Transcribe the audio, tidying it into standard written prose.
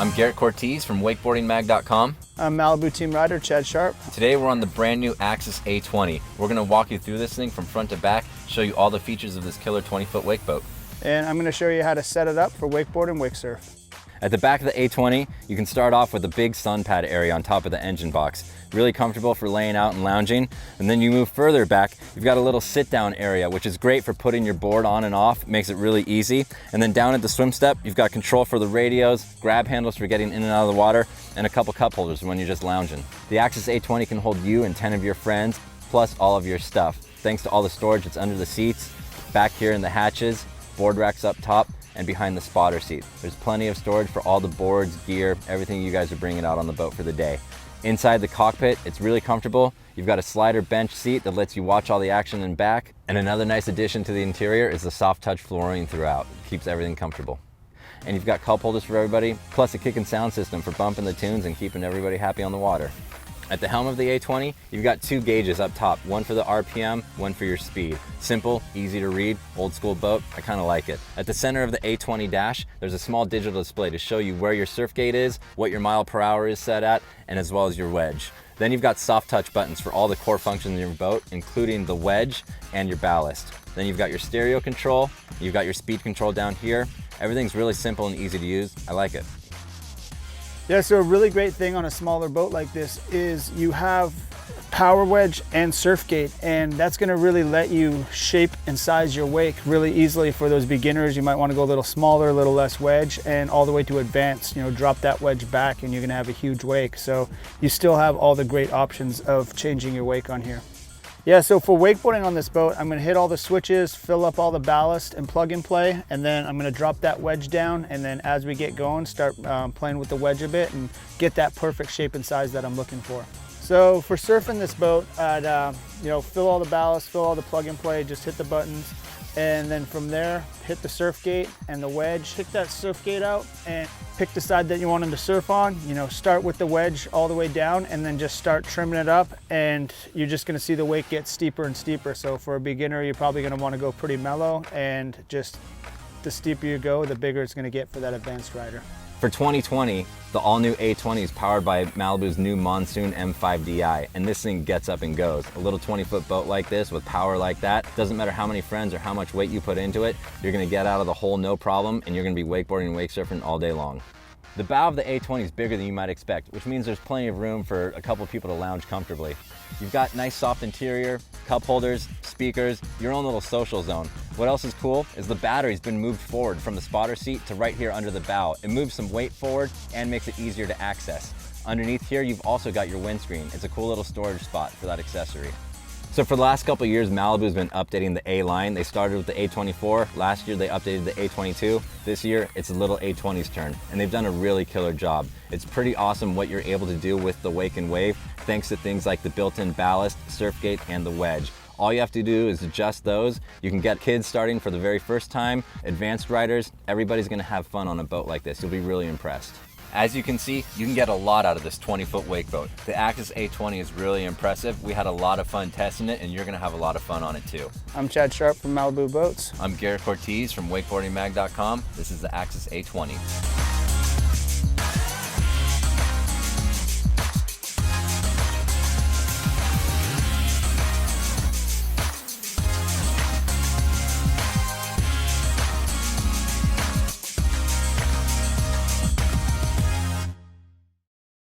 I'm Garrett Cortez from wakeboardingmag.com. I'm Malibu team rider Chad Sharp. Today we're on the brand new Axis A20. We're going to walk you through this thing from front to back, show you all the features of this killer 20-foot wake boat. And I'm going to show you how to set it up for wakeboard and wake surf. At the back of the A20, you can start off with a big sun pad area on top of the engine box. Really comfortable for laying out and lounging. And then you move further back, you've got a little sit down area, which is great for putting your board on and off, makes it really easy. And then down at the swim step, you've got control for the radios, grab handles for getting in and out of the water, and a couple cup holders when you're just lounging. The Axis A20 can hold you and 10 of your friends, plus all of your stuff. Thanks to all the storage that's under the seats, back here in the hatches, board racks up top, and behind the spotter seat. There's plenty of storage for all the boards, gear, everything you guys are bringing out on the boat for the day. Inside the cockpit, it's really comfortable. You've got a slider bench seat that lets you watch all the action in back. And another nice addition to the interior is the soft touch flooring throughout. It keeps everything comfortable. And you've got cup holders for everybody, plus a kick and sound system for bumping the tunes and keeping everybody happy on the water. At the helm of the A20, you've got two gauges up top, one for the RPM, one for your speed. Simple, easy to read, old school boat, I kind of like it. At the center of the A20 dash, there's a small digital display to show you where your surf gate is, what your mile per hour is set at, and as well as your wedge. Then you've got soft touch buttons for all the core functions in your boat, including the wedge and your ballast. Then you've got your stereo control, you've got your speed control down here. Everything's really simple and easy to use. I like it. Yeah, so a really great thing on a smaller boat like this is you have power wedge and surf gate, and that's going to really let you shape and size your wake really easily. For those beginners, you might want to go a little smaller, a little less wedge, and all the way to advanced, drop that wedge back and you're going to have a huge wake. So you still have all the great options of changing your wake on here. Yeah, so for wakeboarding on this boat, I'm going to hit all the switches, fill up all the ballast and plug and play, and then I'm going to drop that wedge down, and then as we get going, start playing with the wedge a bit and get that perfect shape and size that I'm looking for. So for surfing this boat, I'd fill all the ballast, fill all the plug and play, just hit the buttons, and then from there, hit the surf gate and the wedge. Pick that surf gate out and pick the side that you want them to surf on. Start with the wedge all the way down and then just start trimming it up, and you're just gonna see the wake get steeper and steeper. So for a beginner, you're probably gonna wanna go pretty mellow, and just the steeper you go, the bigger it's gonna get for that advanced rider. For 2020, the all-new A20 is powered by Malibu's new Monsoon M5Di, and this thing gets up and goes. A little 20-foot boat like this with power like that, doesn't matter how many friends or how much weight you put into it, you're gonna get out of the hole no problem, and you're gonna be wakeboarding and wake surfing all day long. The bow of the A20 is bigger than you might expect, which means there's plenty of room for a couple people to lounge comfortably. You've got nice soft interior, cup holders, speakers, your own little social zone. What else is cool is the battery's been moved forward from the spotter seat to right here under the bow. It moves some weight forward and makes it easier to access. Underneath here, you've also got your windscreen. It's a cool little storage spot for that accessory. So for the last couple of years, Malibu's been updating the A line. They started with the A24. Last year, they updated the A22. This year, it's a little A20's turn, and they've done a really killer job. It's pretty awesome what you're able to do with the wake and wave, thanks to things like the built-in ballast, surf gate, and the wedge. All you have to do is adjust those. You can get kids starting for the very first time, advanced riders. Everybody's gonna have fun on a boat like this. You'll be really impressed. As you can see, you can get a lot out of this 20-foot wake boat. The Axis A20 is really impressive. We had a lot of fun testing it, and you're gonna have a lot of fun on it too. I'm Chad Sharp from Malibu Boats. I'm Garrett Cortez from wakeboardingmag.com. This is the Axis A20.